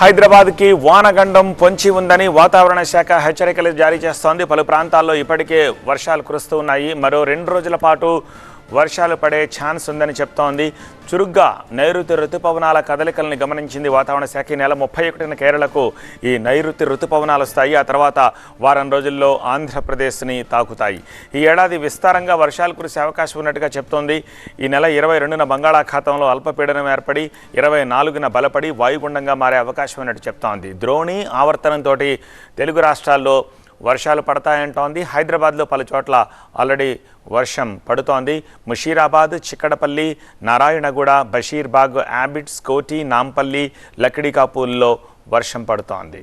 హైదరాబాద్కి వానగండం పొంచి ఉందని వాతావరణ శాఖ హెచ్చరికలు జారీ చేస్తోంది. పలు ప్రాంతాల్లో ఇప్పటికే వర్షాలు కురుస్తూ ఉన్నాయి. మరో 2 రోజుల పాటు వర్షాలు పడే ఛాన్స్ ఉందని చెప్తోంది. చురుగ్గా నైరుతి రుతుపవనాల కదలికల్ని గమనించింది వాతావరణ శాఖ. ఈ నెల 31న కేరళకు ఈ నైరుతి రుతుపవనాలు వస్తాయి. ఆ తర్వాత వారం రోజుల్లో ఆంధ్రప్రదేశ్ని తాకుతాయి. ఈ ఏడాది విస్తారంగా వర్షాలు కురిసే అవకాశం ఉన్నట్టుగా చెప్తోంది. ఈ నెల 22న బంగాళాఖాతంలో అల్పపీడనం ఏర్పడి 24న బలపడి వాయుగుండంగా మారే అవకాశం ఉన్నట్టు చెప్తోంది. ద్రోణి ఆవర్తనంతో తెలుగు రాష్ట్రాల్లో వర్షాలు పడతాయంటోంది. హైదరాబాద్లో పలు చోట్ల ఆల్రెడీ వర్షం పడుతోంది. ముషీరాబాద్, చిక్కడపల్లి, నారాయణగూడ, బషీర్బాగ్, యాబిట్స్, కోటి, నాంపల్లి, లక్డీకాపూల్లో వర్షం పడుతోంది.